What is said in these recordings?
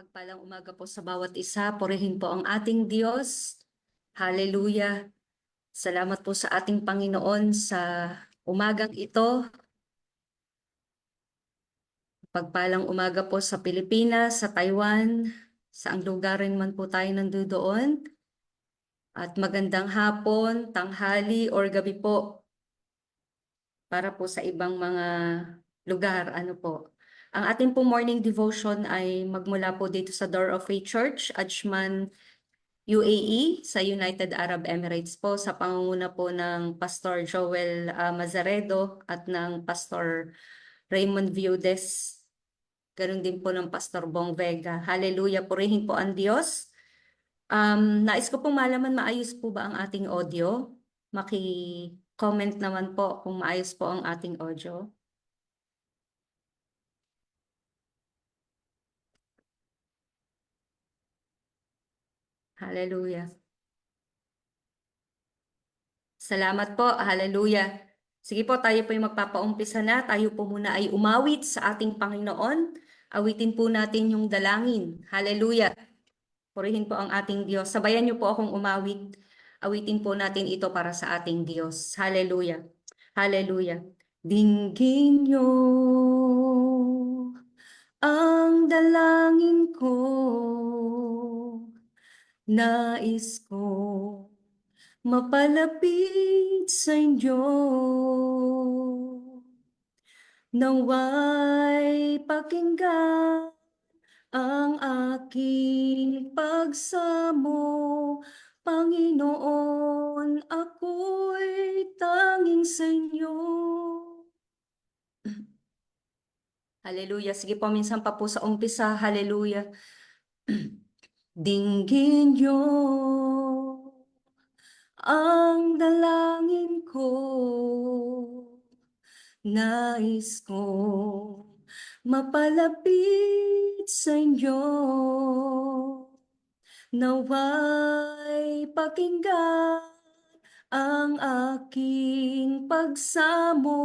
Pagpalang umaga po sa bawat isa, purihin po ang ating Diyos. Hallelujah. Salamat po sa ating Panginoon sa umagang ito. Pagpalang umaga po sa Pilipinas, sa Taiwan, saang lugar rin man po tayo nandoon. At magandang hapon, tanghali, or gabi po para po sa ibang mga lugar. Ano po. Ang ating po morning devotion ay magmula po dito sa Door of Faith Church, Ajman, UAE sa United Arab Emirates po sa pangunguna po ng Pastor Joel Mazaredo at ng Pastor Raymond Viudes. Ganun din po ng Pastor Bong Vega. Hallelujah, purihin po ang Diyos. Nais ko pong malaman maayos po ba ang ating audio? Maki-comment naman po kung maayos po ang ating audio. Hallelujah. Salamat po. Hallelujah. Sige po, tayo po yung magpapaumpisa na. Tayo po muna ay umawit sa ating Panginoon. Awitin po natin yung dalangin. Hallelujah. Purihin po ang ating Diyos. Sabayan niyo po akong umawit. Awitin po natin ito para sa ating Diyos. Hallelujah. Hallelujah. Dinggin niyo ang dalangin ko. Nais ko mapalapit sa inyo, nawa'y pakinggan ang aking pagsamo. Panginoon, ako'y tanging sa inyo. Hallelujah. Sige po, minsan pa po sa umpisa. Hallelujah. Dinggin niyo ang dalangin ko. Nais ko mapalapit sa inyo, nawa'y pakinggan ang aking pagsamo.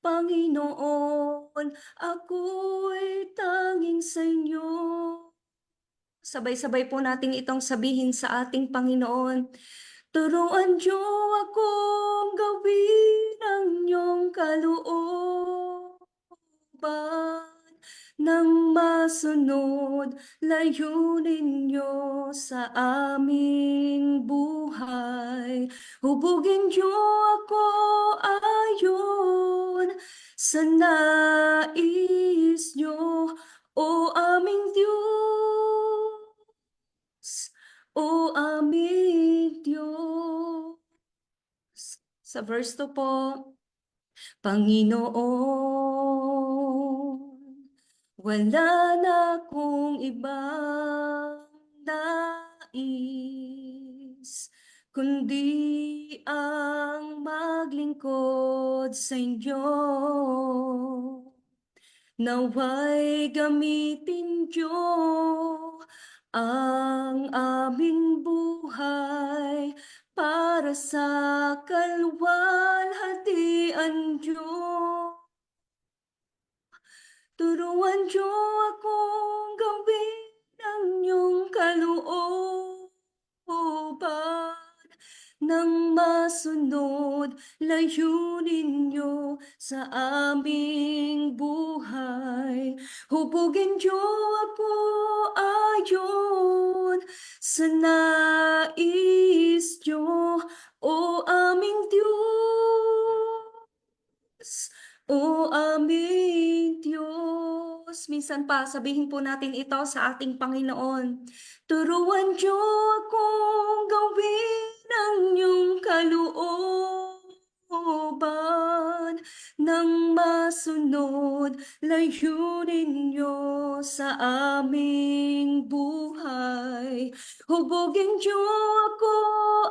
Panginoon, ako'y tanging sa inyo. Sabay-sabay po natin itong sabihin sa ating Panginoon. Turuan niyo akong gawin ang iyong kalooban, nang masunod layunin niyo sa aming buhay. Hubugin niyo ako ayon sa nais niyo, o aming Diyos, o aming Diyos. Sa verse 2 po, Panginoon, wala na akong ibang nais, kundi ang maglingkod sa inyo. Nawa'y gamitin niyo ang aming buhay para sa kalwalhatian niyo. Turuan niyo akong gawin ang iyong kalooban, nang masunod layunin niyo sa aming buhay. Hubugin niyo ako ayon sa nais niyo, o aming Diyos, o aming Diyos. Minsan pa, sabihin po natin ito sa ating Panginoon. Turuan niyo akong gawin ang iyong kalooban, nang masunod layunin niyo sa aming buhay. Hubugin niyo ako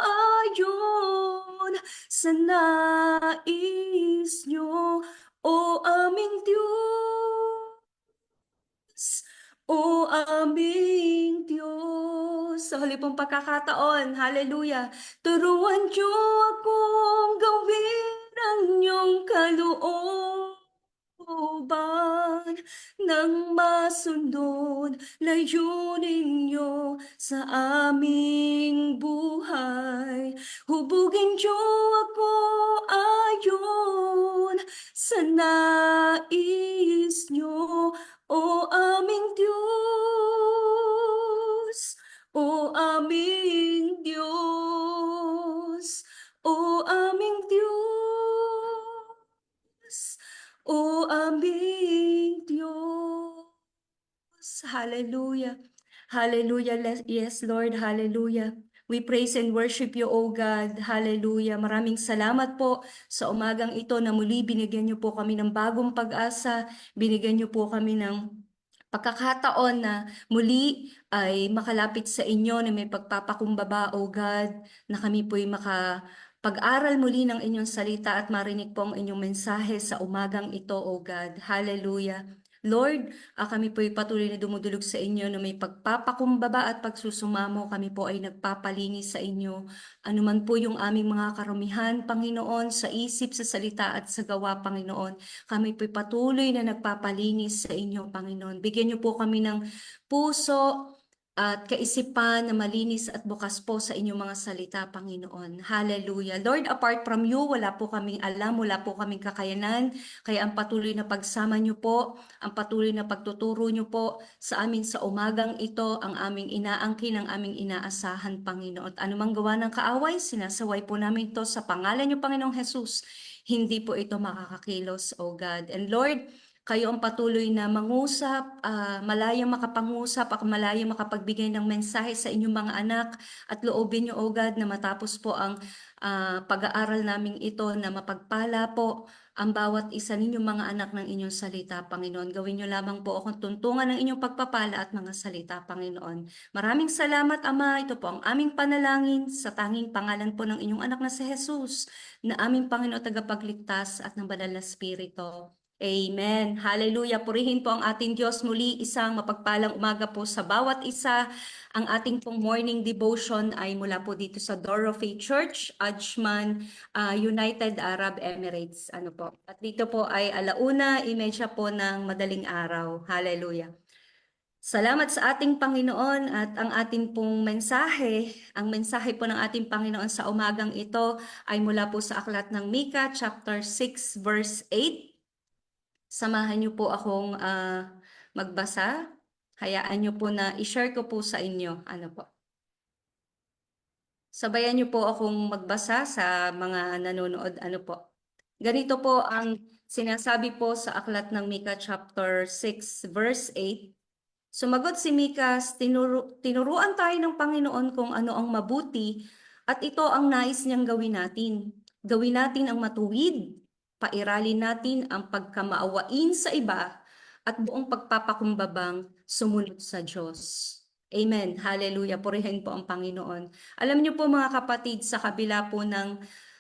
ayon sa nais niyo, o aming Diyos, o aming Diyos. Sa huli pong pagkakataon, hallelujah, turuan niyo akong gawin ang iyong kalooban, nang masunod layunin niyo sa aming buhay. Hubugin niyo ako ayon sa nais niyo, o aming Diyos, o aming Diyos, o aming Diyos, o aming Diyos. Hallelujah. Hallelujah. Yes, Lord. Hallelujah. We praise and worship you, O God. Hallelujah. Maraming salamat po sa umagang ito na muli binigyan niyo po kami ng bagong pag-asa. Binigyan niyo po kami ng pagkakataon na muli ay makalapit sa inyo na may pagpapakumbaba, O God, na kami po'y makapag-aral muli ng inyong salita at marinig po ang inyong mensahe sa umagang ito, O God. Hallelujah. Lord, kami po'y patuloy na dumudulog sa inyo na may pagpapakumbaba at pagsusumamo. Kami po ay nagpapalinis sa inyo. Ano man po yung aming mga karumihan, Panginoon, sa isip, sa salita at sa gawa, Panginoon. Kami po'y patuloy na nagpapalinis sa inyo, Panginoon. Bigyan niyo po kami ng puso at kaisipan na malinis at bukas po sa inyong mga salita, Panginoon. Hallelujah. Lord, apart from you, wala po kaming alam, wala po kaming kakayanan. Kaya ang patuloy na pagsama niyo po, ang patuloy na pagtuturo niyo po sa amin sa umagang ito, ang aming inaangkin, ang aming inaasahan, Panginoon. At anumang gawa ng kaaway, sinasaway po namin ito sa pangalan niyo, Panginoong Jesus. Hindi po ito makakakilos, O God. And Lord, kayo ang patuloy na mangusap, malayang makapangusap, at malayang makapagbigay ng mensahe sa inyong mga anak, at loobin niyo, O God, na matapos po ang pag-aaral namin ito, na mapagpala po ang bawat isa ninyong mga anak ng inyong salita, Panginoon. Gawin niyo lamang po akong tuntungan ng inyong pagpapala at mga salita, Panginoon. Maraming salamat, Ama. Ito po ang aming panalangin sa tanging pangalan po ng inyong anak na si Jesus, na aming Panginoon tagapagligtas at ng banal na Espiritu. Amen. Hallelujah. Purihin po ang ating Diyos muli. Isang mapagpalang umaga po sa bawat isa. Ang ating pong morning devotion ay mula po dito sa Door of Faith Church, Ajman, United Arab Emirates. Ano po. At dito po ay 1:30 po ng madaling araw. Hallelujah. Salamat sa ating Panginoon at ang ating pong mensahe, ang mensahe po ng ating Panginoon sa umagang ito ay mula po sa aklat ng Mika, chapter 6, verse 8. Samahan niyo po akong magbasa. Hayaan niyo po na i-share ko po sa inyo. Ano po? Sabayan niyo po akong magbasa sa mga nanonood. Ano po? Ganito po ang sinasabi po sa aklat ng Mika chapter 6 verse 8. Sumagot si Mikas, tinuruan tayo ng Panginoon kung ano ang mabuti at ito ang nais niyang gawin natin. Gawin natin ang matuwid, pairalin natin ang pagkamaawain sa iba at buong pagpapakumbabang sumunod sa Diyos. Amen. Hallelujah. Purihin po ang Panginoon. Alam niyo po mga kapatid, sa kabila po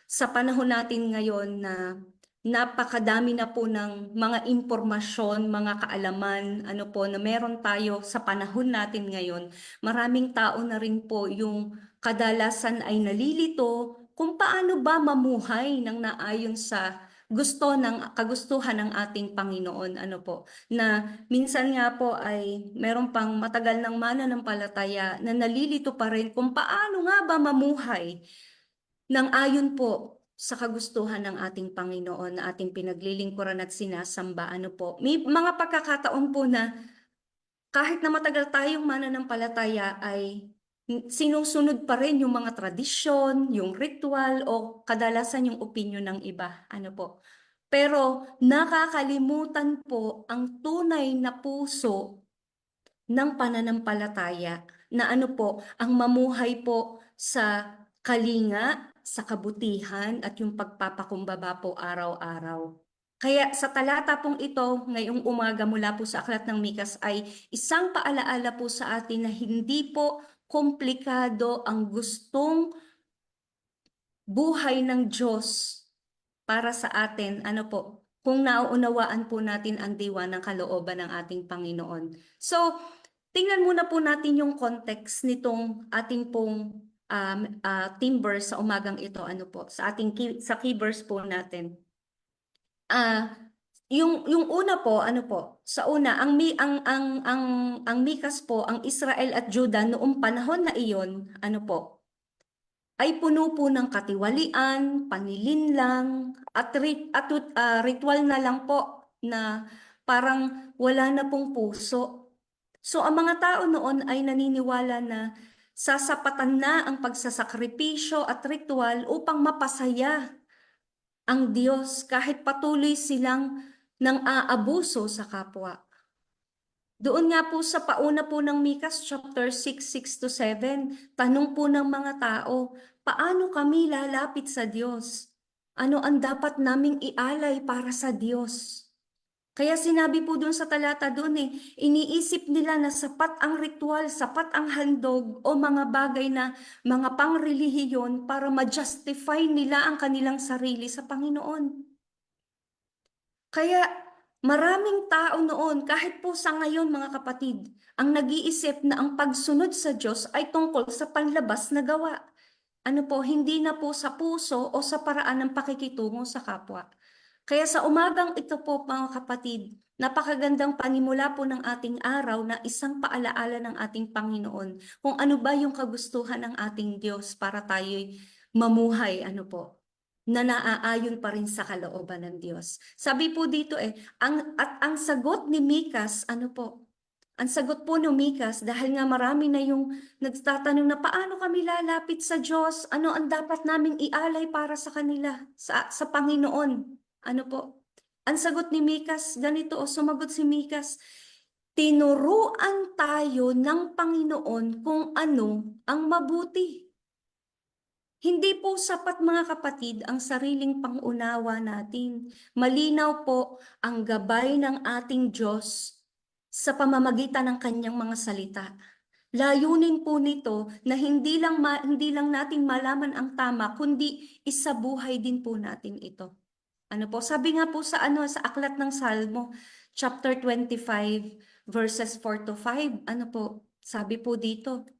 sa panahon natin ngayon na napakadami na po ng mga impormasyon, mga kaalaman, ano po, na meron tayo sa panahon natin ngayon. Maraming tao na rin po yung kadalasan ay nalilito kung paano ba mamuhay ng naayon sa kagustuhan ng ating Panginoon, ano po, na minsan nga po ay meron pang matagal ng mananampalataya na nalilito pa rin kung paano nga ba mamuhay nang ayon po sa kagustuhan ng ating Panginoon na ating pinaglilingkuran at sinasamba. Ano po, may mga pagkakataon po na kahit na matagal tayong mananampalataya ay sinusunod pa rin yung mga tradisyon, yung ritual o kadalasan yung opinion ng iba. Ano po? Pero nakakalimutan po ang tunay na puso ng pananampalataya na ano po, ang mamuhay po sa kalinga, sa kabutihan at yung pagpapakumbaba po araw-araw. Kaya sa talata pong ito, ngayong umaga mula po sa aklat ng Mikas ay isang paalaala po sa atin na hindi po komplikado ang gustong buhay ng Diyos para sa atin. Ano po, kung nauunawaan po natin ang diwa ng kalooban ng ating Panginoon. So, tingnan muna po natin yung context nitong ating pong theme verse sa umagang ito. Ano po, sa ating sa key verse po natin. yung una po, ano po, sa una, ang Mikas po, ang Israel at Juda noong panahon na iyon, ano po, ay puno po ng katiwalian, panlilinlang, at ritual na lang po na parang wala na pong puso. So ang mga tao noon ay naniniwala na sasapatan na ang pagsasakripisyo at ritual upang mapasaya ang Diyos kahit patuloy silang nang aabuso sa kapwa. Doon nga po sa pauna po ng Mikas chapter 6:6-7, tanong po ng mga tao, paano kami lalapit sa Diyos? Ano ang dapat naming ialay para sa Diyos? Kaya sinabi po doon sa talata doon iniisip nila na sapat ang ritual, sapat ang handog o mga bagay na mga pangrelihiyon para ma-justify nila ang kanilang sarili sa Panginoon. Kaya maraming tao noon, kahit po sa ngayon mga kapatid, ang nag-iisip na ang pagsunod sa Diyos ay tungkol sa panlabas na gawa. Ano po, hindi na po sa puso o sa paraan ng pakikitungo sa kapwa. Kaya sa umagang ito po mga kapatid, napakagandang panimula po ng ating araw na isang paalaala ng ating Panginoon kung ano ba yung kagustuhan ng ating Diyos para tayo'y mamuhay, ano po, na naaayon pa rin sa kalooban ng Diyos. Sabi po dito ang sagot ni Mikas, ano po, ang sagot po ni Mikas, dahil nga marami na yung nagtatanong na paano kami lalapit sa Diyos, ano ang dapat naming ialay para sa kanila, sa Panginoon. Ano po? Ang sagot ni Mikas, ganito o sumagot si Mikas, tinuruan tayo ng Panginoon kung ano ang mabuti. Hindi po sapat mga kapatid ang sariling pangunawa natin. Malinaw po ang gabay ng ating Diyos sa pamamagitan ng kanyang mga salita. Layunin po nito na hindi lang natin malaman ang tama, kundi isabuhay din po natin ito. Ano po? Sabi nga po sa sa aklat ng Salmo, chapter 25, verses 4-5. Ano po? Sabi po dito,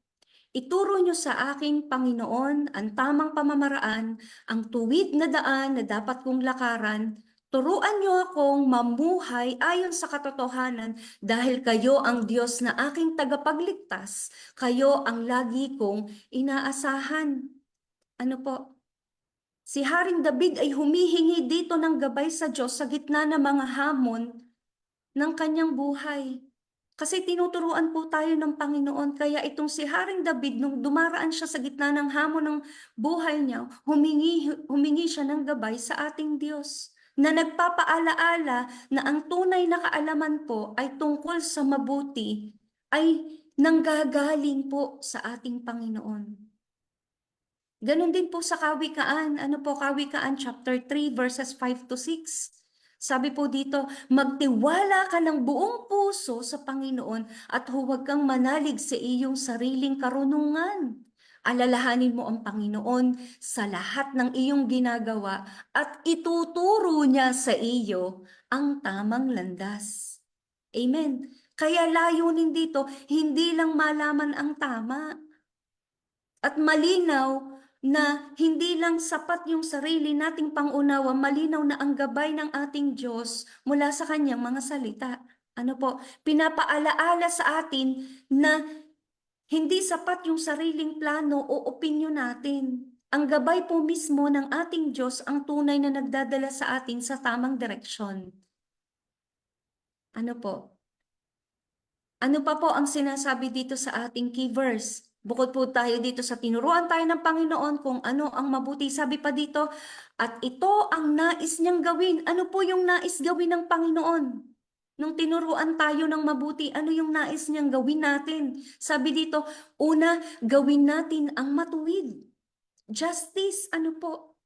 ituro niyo sa aking Panginoon ang tamang pamamaraan, ang tuwid na daan na dapat kong lakaran. Turuan niyo akong mamuhay ayon sa katotohanan dahil kayo ang Diyos na aking tagapagligtas. Kayo ang lagi kong inaasahan. Ano po? Si Haring David ay humihingi dito ng gabay sa Diyos sa gitna ng mga hamon ng kanyang buhay. Kasi tinuturuan po tayo ng Panginoon. Kaya itong si Haring David, nung dumaraan siya sa gitna ng hamon ng buhay niya, humingi siya ng gabay sa ating Diyos na nagpapaalaala na ang tunay na kaalaman po ay tungkol sa mabuti ay nanggagaling po sa ating Panginoon. Ganon din po sa Kawikaan. Ano po, Kawikaan chapter 3 verses 5-6. Sabi po dito, magtiwala ka ng buong puso sa Panginoon at huwag kang manalig sa iyong sariling karunungan. Alalahanin mo ang Panginoon sa lahat ng iyong ginagawa at ituturo niya sa iyo ang tamang landas. Amen. Kaya layunin dito, hindi lang malaman ang tama at malinaw na hindi lang sapat yung sarili nating pangunawa, malinaw na ang gabay ng ating Diyos mula sa kanyang mga salita. Ano po, pinapaalaala sa atin na hindi sapat yung sariling plano o opinyon natin. Ang gabay po mismo ng ating Diyos ang tunay na nagdadala sa atin sa tamang direksyon. Ano po? Ano pa po ang sinasabi dito sa ating key verse? Bukod po tayo dito sa tinuruan tayo ng Panginoon kung ano ang mabuti. Sabi pa dito, at ito ang nais niyang gawin. Ano po yung nais gawin ng Panginoon? Nung tinuruan tayo ng mabuti, ano yung nais niyang gawin natin? Sabi dito, una, gawin natin ang matuwid. Justice, ano po?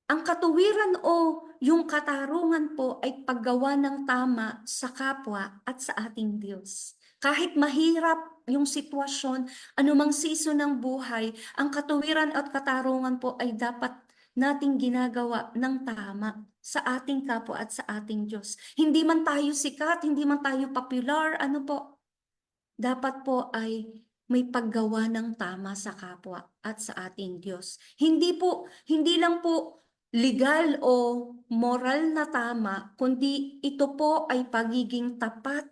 Ang katuwiran o yung katarungan po ay paggawa ng tama sa kapwa at sa ating Diyos. Kahit mahirap yung sitwasyon, anumang season ng buhay, ang katuwiran at katarungan po ay dapat nating ginagawa ng tama sa ating kapwa at sa ating Diyos. Hindi man tayo sikat, hindi man tayo popular, ano po, dapat po ay may paggawa ng tama sa kapwa at sa ating Diyos. Hindi lang po legal o moral na tama, kundi ito po ay pagiging tapat,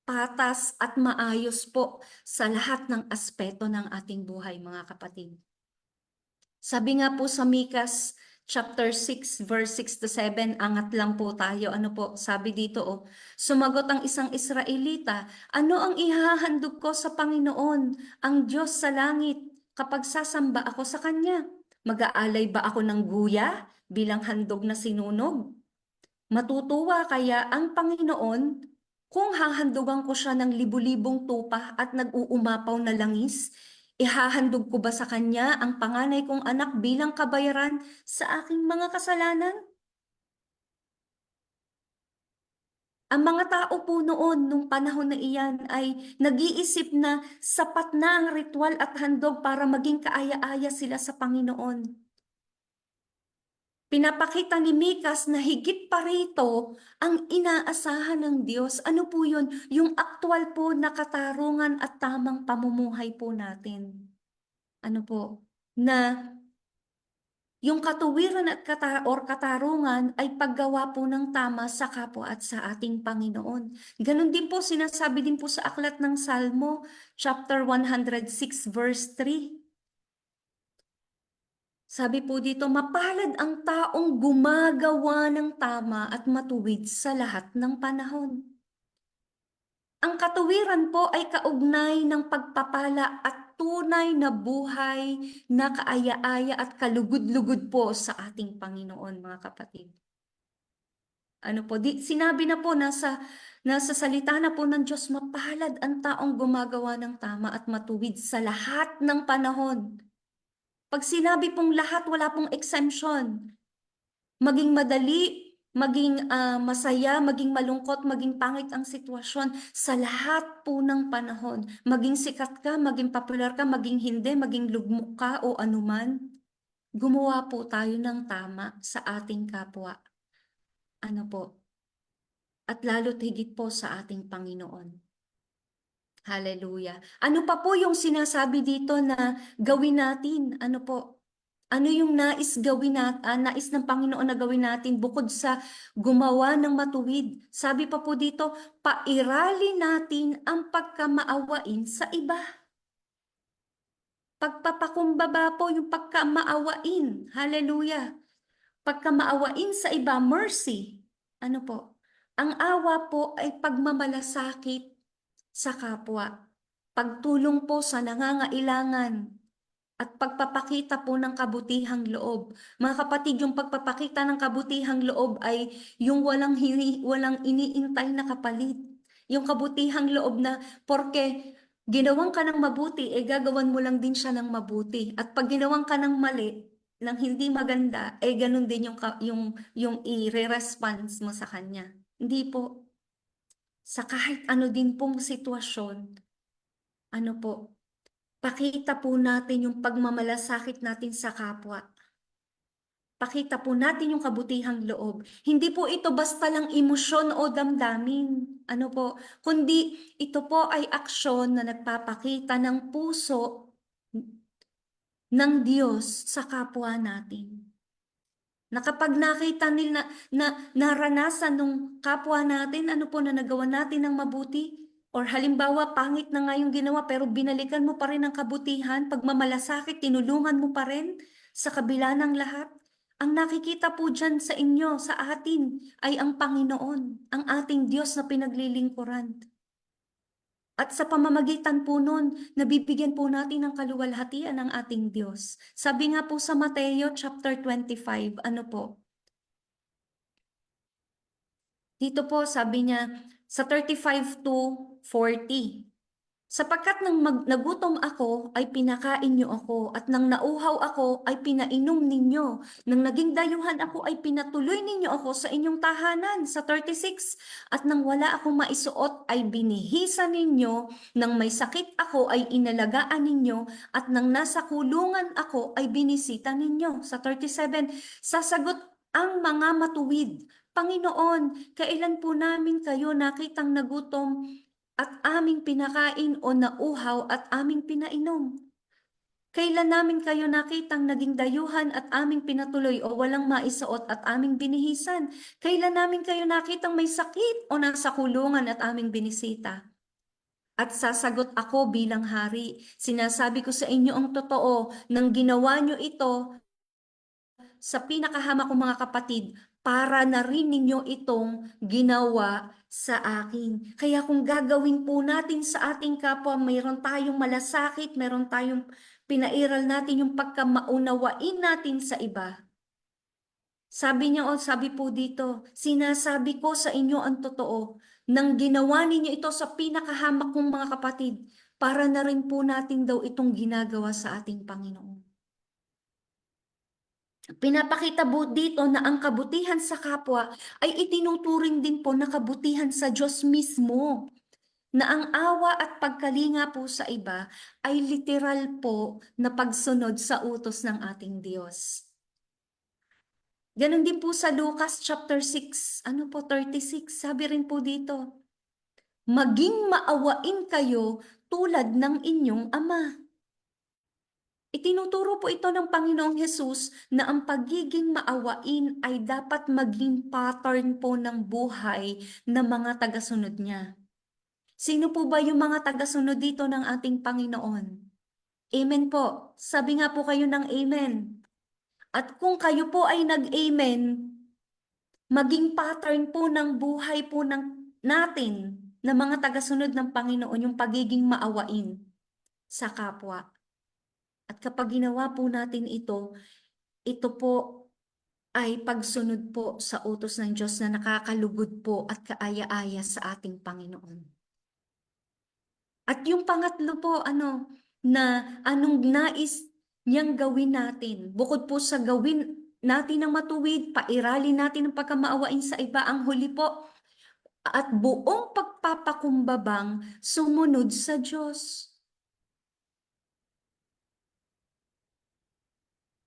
patas at maayos po sa lahat ng aspeto ng ating buhay, mga kapatid. Sabi nga po sa Mikas chapter 6 verse 6 to 7, angat lang po tayo. Ano po, sabi dito sumagot ang isang Israelita, ano ang ihahandog ko sa Panginoon, ang Diyos sa langit, kapag sasamba ako sa Kanya? Mag-aalay ba ako ng guya bilang handog na sinunog? Matutuwa kaya ang Panginoon kung hahandugan ko siya ng libu-libong tupa at nag-uumapaw na langis? Ihahandog ko ba sa kanya ang panganay kong anak bilang kabayaran sa aking mga kasalanan? Ang mga tao po noon, nung panahon na iyan, ay nag-iisip na sapat na ang ritual at handog para maging kaaya-aya sila sa Panginoon. Pinapakita ni Mikas na higit pa rito ang inaasahan ng Diyos. Ano po yun? Yung aktwal po na katarungan at tamang pamumuhay po natin. Ano po? Na yung katuwiran at katarungan ay paggawa po ng tama sa kapwa at sa ating Panginoon. Ganon din po, sinasabi din po sa aklat ng Salmo, chapter 106, verse 3. Sabi po dito, mapalad ang taong gumagawa ng tama at matuwid sa lahat ng panahon. Ang katuwiran po ay kaugnay ng pagpapala at tunay na buhay na kaaya-aya at kalugod-lugod po sa ating Panginoon, mga kapatid. Ano po, sinabi na po, nasa salita na po ng Diyos, mapalad ang taong gumagawa ng tama at matuwid sa lahat ng panahon. Pag sinabi pong lahat, wala pong exemption. Maging madali, maging masaya, maging malungkot, maging pangit ang sitwasyon, sa lahat po ng panahon. Maging sikat ka, maging popular ka, maging hindi, maging lugmok ka o anuman, gumawa po tayo ng tama sa ating kapwa. Ano po? At lalo't higit po sa ating Panginoon. Hallelujah. Ano pa po yung sinasabi dito na gawin natin? Ano po? Ano yung nais nais ng Panginoon na gawin natin bukod sa gumawa ng matuwid? Sabi pa po dito, pairali natin ang pagkamaawain sa iba. Pagpapakumbaba po yung pagkamaawain. Hallelujah. Pagkamaawain sa iba, mercy. Ano po? Ang awa po ay pagmamalasakit sa kapwa, pagtulong po sa nangangailangan, at pagpapakita po ng kabutihang loob. Mga kapatid, yung pagpapakita ng kabutihang loob ay yung walang iniintay na kapalit. Yung kabutihang loob na porke ginawang ka ng mabuti, gagawan mo lang din siya ng mabuti. At pag ginawang ka ng mali, ng hindi maganda, ganun din yung i-response mo sa kanya. Hindi po. Sa kahit ano din pong sitwasyon, ano po, pakita po natin yung pagmamalasakit natin sa kapwa. Pakita po natin yung kabutihang loob. Hindi po ito basta lang emosyon o damdamin. Ano po, kundi ito po ay aksyon na nagpapakita ng puso ng Diyos sa kapwa natin. Na kapag nakita nila na naranasan nung kapwa natin, ano po na nagawa natin ng mabuti, or halimbawa pangit na nga yung ginawa pero binalikan mo pa rin ang kabutihan, pagmamalasakit, tinulungan mo pa rin sa kabila ng lahat. Ang nakikita po dyan sa inyo, sa atin, ay ang Panginoon, ang ating Diyos na pinaglilingkuran. At sa pamamagitan po nun, nabibigyan po natin ng kaluwalhatian ng ating Diyos. Sabi nga po sa Mateo chapter 25, ano po? Dito po sabi niya sa 35 to 40. Sapagkat nang nagutom ako ay pinakain niyo ako, at nang nauhaw ako ay pinainom ninyo. Nang naging dayuhan ako ay pinatuloy ninyo ako sa inyong tahanan. Sa 36, at nang wala akong maisuot ay binihisan ninyo. Nang may sakit ako ay inalagaan ninyo. At nang nasa kulungan ako ay binisita ninyo. Sa 37, sasagot ang mga matuwid, Panginoon, kailan po namin kayo nakitang nagutom at aming pinakain o nauhaw at aming pinainom? Kailan namin kayo nakitang naging dayuhan at aming pinatuloy o walang maisuot at aming binihisan? Kailan namin kayo nakitang may sakit o nasa kulungan at aming binisita? At sasagot ako bilang hari, sinasabi ko sa inyo ang totoo, nang ginawa nyo ito sa pinakahama kong mga kapatid, para na rin ninyo itong ginawa sa akin. Kaya kung gagawin po natin sa ating kapwa, mayroon tayong malasakit, mayroon tayong pinairal natin yung pagkamaunawain natin sa iba. Sabi niya, o sabi po dito, sinasabi ko sa inyo ang totoo, nang ginawa ninyo ito sa pinakahamak kong mga kapatid, para na rin po natin daw itong ginagawa sa ating Panginoon. Pinapakita po dito na ang kabutihan sa kapwa ay itinuturing din po na kabutihan sa Diyos mismo. Na ang awa at pagkalinga po sa iba ay literal po na pagsunod sa utos ng ating Diyos. Ganon din po sa Lucas chapter 6, 36, sabi rin po dito, maging maawain kayo tulad ng inyong Ama. Itinuturo po ito ng Panginoong Hesus na ang pagiging maawain ay dapat maging pattern po ng buhay ng mga tagasunod niya. Sino po ba yung mga tagasunod dito ng ating Panginoon? Amen po. Sabi nga po kayo ng amen. At kung kayo po ay nag-amen, maging pattern po ng buhay po natin na mga tagasunod ng Panginoon yung pagiging maawain sa kapwa. At kapag ginawa po natin ito po ay pagsunod po sa utos ng Diyos na nakakalugod po at kaaya-aya sa ating Panginoon. At yung pangatlo po, na anong nais niyang gawin natin, bukod po sa gawin natin ng matuwid, pairalin natin ang pagkamaawain sa iba, ang huli po, at buong pagpapakumbabang sumunod sa Diyos.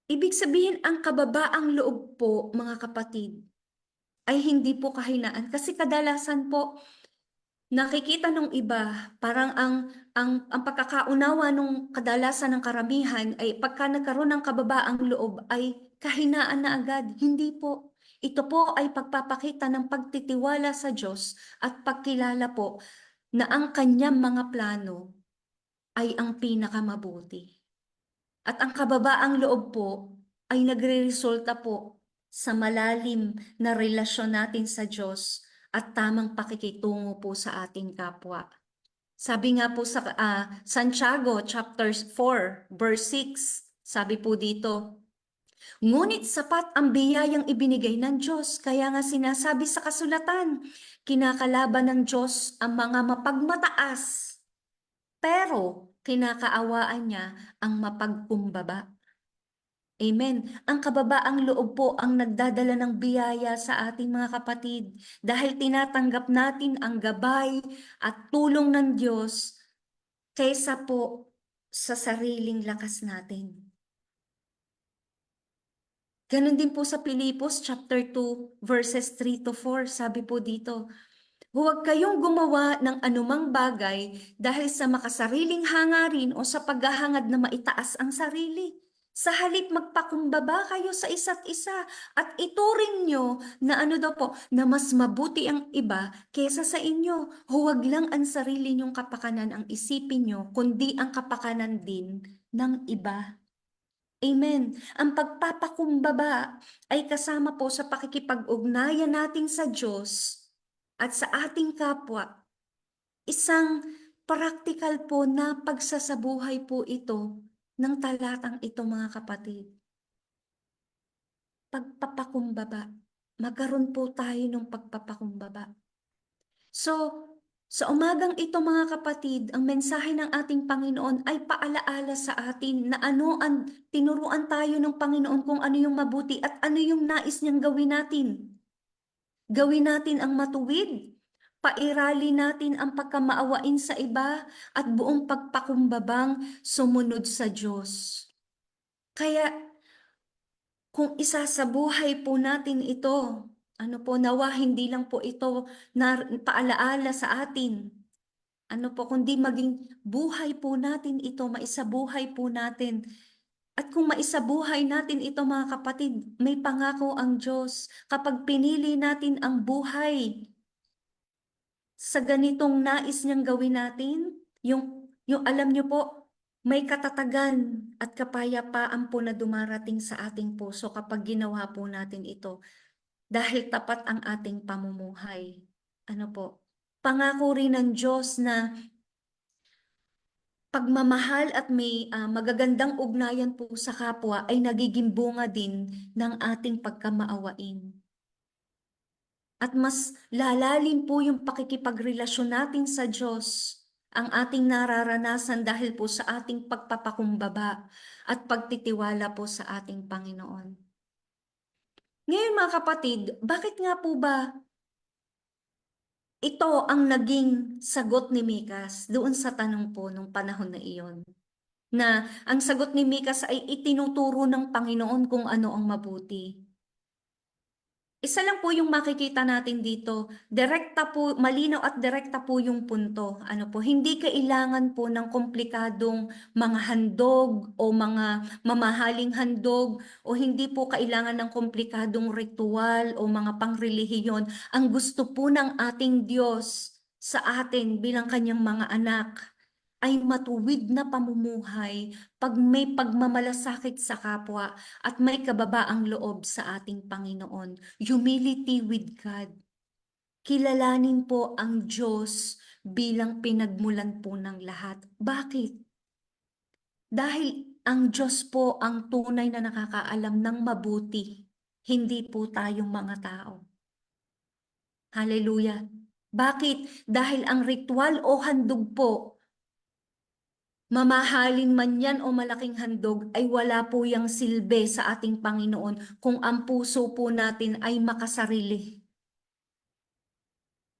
Ibig sabihin, ang kababaang loob po, mga kapatid, ay hindi po kahinaan. Kasi kadalasan po, nakikita ng iba, parang ang pagkakaunawa ng kadalasan ng karamihan ay pagka nagkaroon ng kababaang loob ay kahinaan na agad. Hindi po. Ito po ay pagpapakita ng pagtitiwala sa Diyos at pagkilala po na ang kanyang mga plano ay ang pinakamabuti. At ang kababaang loob po ay nagre-resulta po sa malalim na relasyon natin sa Diyos at tamang pakikitungo po sa ating kapwa. Sabi nga po sa Santiago chapter 4 verse 6, sabi po dito, ngunit sapat ang biyayang ibinigay ng Diyos, kaya nga sinasabi sa kasulatan, kinakalaban ng Diyos ang mga mapagmataas, pero kinakaawaan niya ang mapagkumbaba. Amen. Ang kababaang loob po ang nagdadala ng biyaya sa ating mga kapatid dahil tinatanggap natin ang gabay at tulong ng Diyos kaysa po sa sariling lakas natin. Ganon din po sa Pilipos chapter 2 verses 3 to 4, sabi po dito, huwag kayong gumawa ng anumang bagay dahil sa makasariling hangarin o sa paghahangad na maitaas ang sarili. Sa halip magpakumbaba kayo sa isa't isa at ituring nyo na daw po, na mas mabuti ang iba kesa sa inyo. Huwag lang ang sarili nyong kapakanan ang isipin nyo, kundi ang kapakanan din ng iba. Amen. Ang pagpapakumbaba ay kasama po sa pakikipag-ugnayan natin sa Diyos at sa ating kapwa. Isang practical po na pagsasabuhay po ito ng talatang ito, mga kapatid. Pagpapakumbaba. Magkaroon po tayo ng pagpapakumbaba. So, sa umagang ito, mga kapatid, ang mensahe ng ating Panginoon ay paalaala sa atin na tinuruan tayo ng Panginoon kung ano yung mabuti at ano yung nais niyang gawin natin. Gawin natin ang matuwid, pairali natin ang pagkamaawain sa iba at buong pagpakumbabang sumunod sa Diyos. Kaya kung isasabuhay po natin ito, nawa hindi lang po ito na paalaala sa atin Ano po, kundi maging buhay po natin ito, maisabuhay po natin. At kung maisabuhay natin ito mga kapatid, may pangako ang Diyos. Kapag pinili natin ang buhay sa ganitong nais niyang gawin natin, yung alam niyo po, may katatagan at kapayapaan po na dumarating sa ating puso kapag ginawa po natin ito. Dahil tapat ang ating pamumuhay. Ano po? Pangako rin ng Diyos na pagmamahal at may magagandang ugnayan po sa kapwa ay nagiging bunga din ng ating pagkamaawain. At mas lalalim po yung pakikipagrelasyon natin sa Diyos, ang ating nararanasan dahil po sa ating pagpapakumbaba at pagtitiwala po sa ating Panginoon. Ngayon mga kapatid, bakit nga po ba ito ang naging sagot ni Mikas doon sa tanong po nung panahon na iyon? Na ang sagot ni Mikas ay itinuturo ng Panginoon kung ano ang mabuti. Isa lang po yung makikita natin dito, direkta po, malinaw at direkta po yung punto. Ano po, hindi kailangan po ng komplikadong mga handog o mga mamahaling handog o hindi po kailangan ng komplikadong ritual o mga pangrelihiyon. Ang gusto po ng ating Diyos sa atin bilang kanyang mga anak ay matuwid na pamumuhay pag may pagmamalasakit sa kapwa at may kababaang loob sa ating Panginoon. Humility with God. Kilalanin po ang Diyos bilang pinagmulan po ng lahat. Bakit? Dahil ang Diyos po ang tunay na nakakaalam ng mabuti, hindi po tayong mga tao. Hallelujah. Bakit? Dahil ang ritual o handog po, mamahalin man yan o malaking handog, ay wala po yang silbi sa ating Panginoon kung ang puso po natin ay makasarili.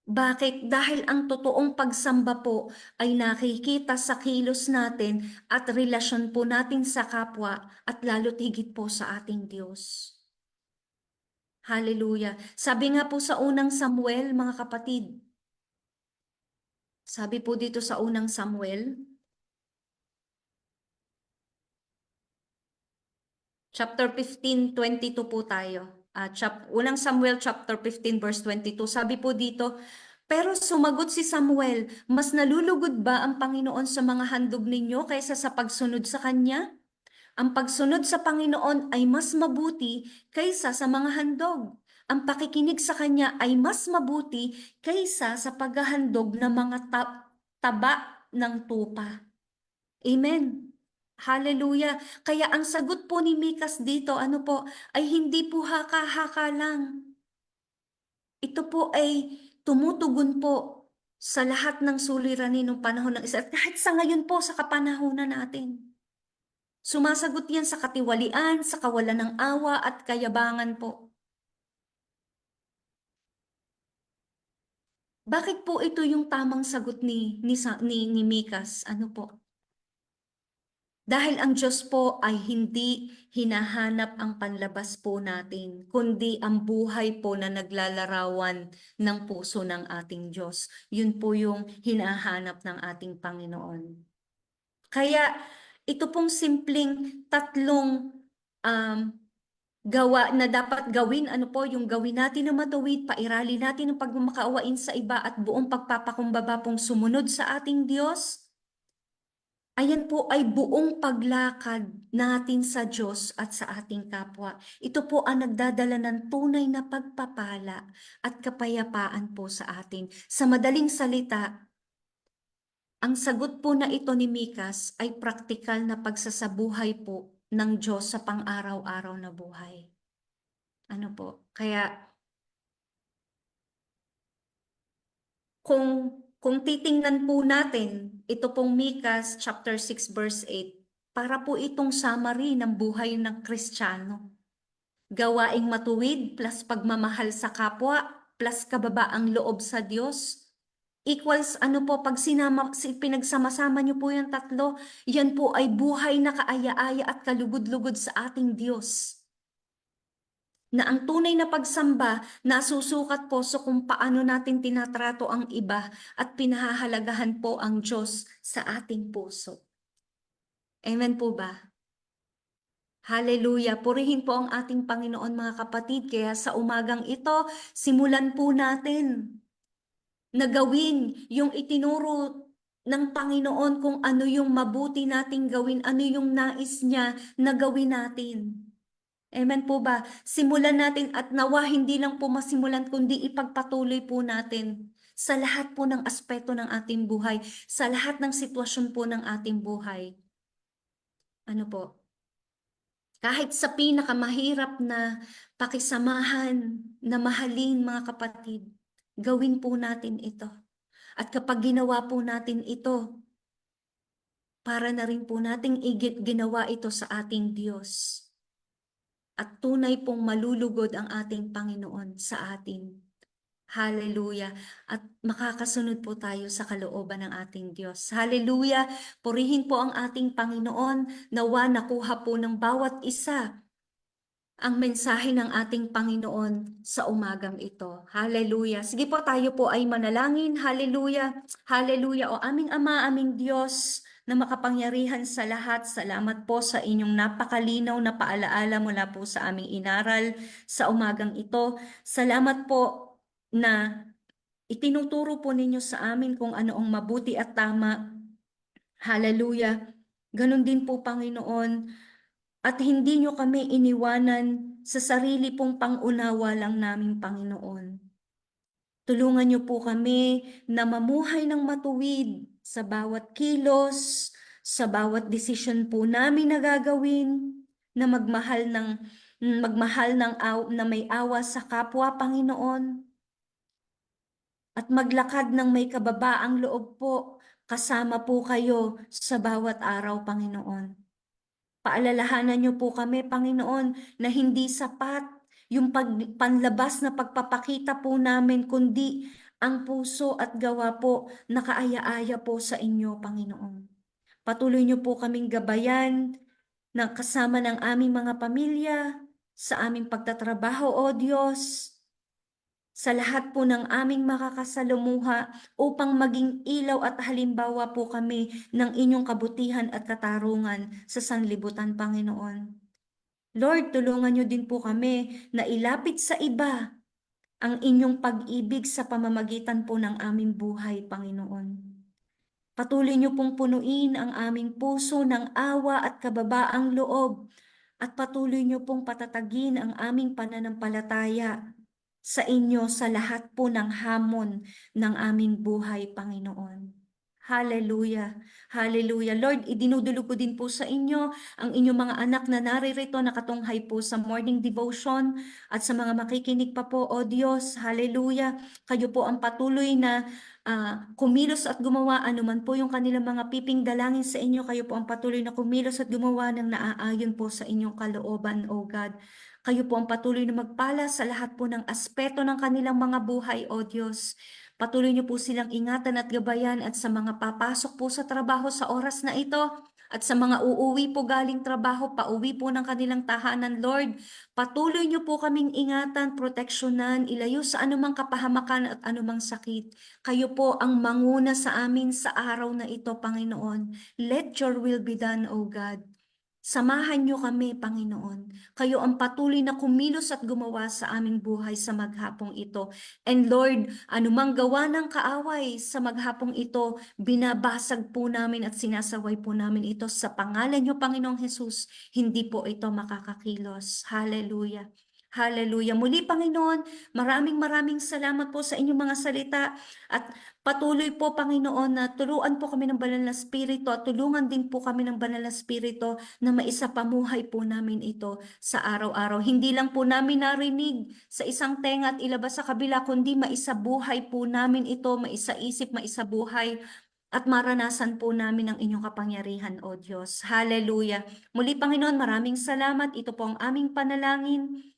Bakit? Dahil ang totoong pagsamba po ay nakikita sa kilos natin at relasyon po natin sa kapwa at lalo't higit po sa ating Diyos. Hallelujah. Sabi nga po sa unang Samuel, mga kapatid, sabi po dito sa unang Samuel, Chapter 15:22 po tayo. Unang Samuel chapter 15 verse 22. Sabi po dito, pero sumagot si Samuel, mas nalulugod ba ang Panginoon sa mga handog ninyo kaysa sa pagsunod sa Kanya? Ang pagsunod sa Panginoon ay mas mabuti kaysa sa mga handog. Ang pakikinig sa Kanya ay mas mabuti kaysa sa paghahandog ng mga taba ng tupa. Amen. Hallelujah. Kaya ang sagot po ni Mikas dito, ano po, ay hindi po haka-haka lang. Ito po ay tumutugon po sa lahat ng suliranin ng panahon ng Israel. Kahit sa ngayon po, sa kapanahunan natin. Sumasagot yan sa katiwalian, sa kawalan ng awa at kayabangan po. Bakit po ito yung tamang sagot ni Mikas? Ano po? Dahil ang Diyos po ay hindi hinahanap ang panlabas po natin, kundi ang buhay po na naglalarawan ng puso ng ating Diyos. Yun po yung hinahanap ng ating Panginoon. Kaya ito pong simpleng tatlong gawa na dapat gawin, ano po, yung gawin natin na matuwid, pairali natin ang pagmamakaawain sa iba at buong pagpapakumbaba pong sumunod sa ating Diyos. Ayan po ay buong paglakad natin sa Diyos at sa ating kapwa. Ito po ang nagdadala ng tunay na pagpapala at kapayapaan po sa atin. Sa madaling salita, ang sagot po na ito ni Mikas ay praktikal na pagsasabuhay po ng Diyos sa pang-araw-araw na buhay. Ano po? Kaya kung titingnan po natin, ito pong Mikas chapter 6 verse 8, para po itong summary ng buhay ng Kristiyano. Gawaing matuwid plus pagmamahal sa kapwa plus kababaang loob sa Diyos. Equals ano po, pag pinagsama-sama niyo po yung tatlo, yan po ay buhay na kaaya-aya at kalugod-lugod sa ating Diyos. na ang tunay na pagsamba nasusukat po sa kung paano natin tinatrato ang iba at pinahahalagahan po ang Diyos sa ating puso. Amen po ba? Hallelujah! Purihin po ang ating Panginoon mga kapatid. Kaya sa umagang ito, simulan po natin na gawin yung itinuro ng Panginoon kung ano yung mabuti nating gawin, ano yung nais niya na gawin natin. Amen po ba? Simulan natin at nawa hindi lang po masimulan kundi ipagpatuloy po natin sa lahat po ng aspeto ng ating buhay, sa lahat ng sitwasyon po ng ating buhay. Ano po? Kahit sa pinakamahirap na pakisamahan na mahalin mga kapatid, gawin po natin ito. At kapag ginawa po natin ito, para na rin po nating ginawa ito sa ating Diyos. At tunay pong malulugod ang ating Panginoon sa atin. Hallelujah. At makakasunod po tayo sa kalooban ng ating Diyos. Hallelujah. Purihin po ang ating Panginoon. Nawa nakuha po ng bawat isa ang mensahe ng ating Panginoon sa umagang ito. Hallelujah. Sige po, tayo po ay manalangin. Hallelujah. Hallelujah. O aming Ama, aming Diyos na makapangyarihan sa lahat, salamat po sa inyong napakalinaw na paalaala mula po sa aming inaral sa umagang ito. Salamat po na itinuturo po ninyo sa amin kung ano ang mabuti at tama. Hallelujah. Ganon din po, Panginoon, at hindi nyo kami iniwanan sa sarili pong pangunawa lang namin, Panginoon. Tulungan nyo po kami na mamuhay ng matuwid sa bawat kilos, sa bawat desisyon po namin na gagawin, na magmahal na may awa sa kapwa, Panginoon. At maglakad ng may kababaang loob po, kasama po kayo sa bawat araw, Panginoon. Paalalahanan niyo po kami, Panginoon, na hindi sapat yung panlabas na pagpapakita po namin, kundi ang puso at gawa po nakaaya-aya po sa inyo, Panginoon. Patuloy niyo po kaming gabayan na kasama ng aming mga pamilya, sa aming pagtatrabaho, O Diyos, sa lahat po ng aming makakasalumuha upang maging ilaw at halimbawa po kami ng inyong kabutihan at katarungan sa sanlibutan, Panginoon. Lord, tulungan niyo din po kami na ilapit sa iba ang inyong pag-ibig sa pamamagitan po ng aming buhay, Panginoon. Patuloy niyo pong punuin ang aming puso ng awa at kababaang loob at patuloy niyo pong patatagin ang aming pananampalataya sa inyo sa lahat po ng hamon ng aming buhay, Panginoon. Hallelujah. Hallelujah. Lord, idinudulog ko din po sa inyo ang inyong mga anak na naririto nakatunghay po sa morning devotion at sa mga makikinig pa po, O Diyos. Hallelujah. Kayo po ang patuloy na kumilos at gumawa anuman po yung kanilang mga piping dalangin sa inyo. Kayo po ang patuloy na kumilos at gumawa ng naaayon po sa inyong kalooban, O God. Kayo po ang patuloy na magpala sa lahat po ng aspeto ng kanilang mga buhay, O Diyos. Patuloy niyo po silang ingatan at gabayan at sa mga papasok po sa trabaho sa oras na ito at sa mga uuwi po galing trabaho, pauwi po ng kanilang tahanan, Lord. Patuloy niyo po kaming ingatan, proteksyonan, ilayo sa anumang kapahamakan at anumang sakit. Kayo po ang manguna sa amin sa araw na ito, Panginoon. Let your will be done, O God. Samahan niyo kami, Panginoon. Kayo ang patuloy na kumilos at gumawa sa aming buhay sa maghapong ito. And Lord, anumang gawa ng kaaway sa maghapong ito, binabasag po namin at sinasaway po namin ito sa pangalan niyo, Panginoong Hesus. Hindi po ito makakakilos. Hallelujah. Hallelujah. Muli, Panginoon, maraming salamat po sa inyong mga salita at patuloy po, Panginoon, na turuan po kami ng Banal na Espiritu at tulungan din po kami ng Banal na Espiritu na maisapamuhay po namin ito sa araw-araw. Hindi lang po namin narinig sa isang tenga at ilabas sa kabila, kundi maisabuhay po namin ito, maisaisip, maisabuhay at maranasan po namin ang inyong kapangyarihan, O Diyos. Hallelujah. Muli, Panginoon, maraming salamat. Ito po ang aming panalangin.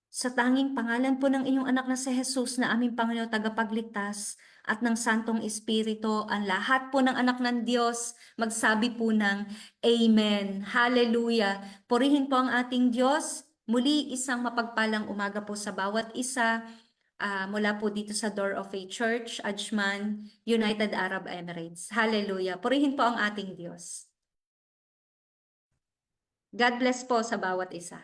Sa tanging pangalan po ng inyong anak na si Jesus na aming Panginoon tagapagligtas at ng Santong Espiritu, ang lahat po ng anak ng Diyos, magsabi po ng Amen. Hallelujah. Purihin po ang ating Diyos. Muli, isang mapagpalang umaga po sa bawat isa mula po dito sa Door of Faith Church, Ajman, United Arab Emirates. Hallelujah. Purihin po ang ating Diyos. God bless po sa bawat isa.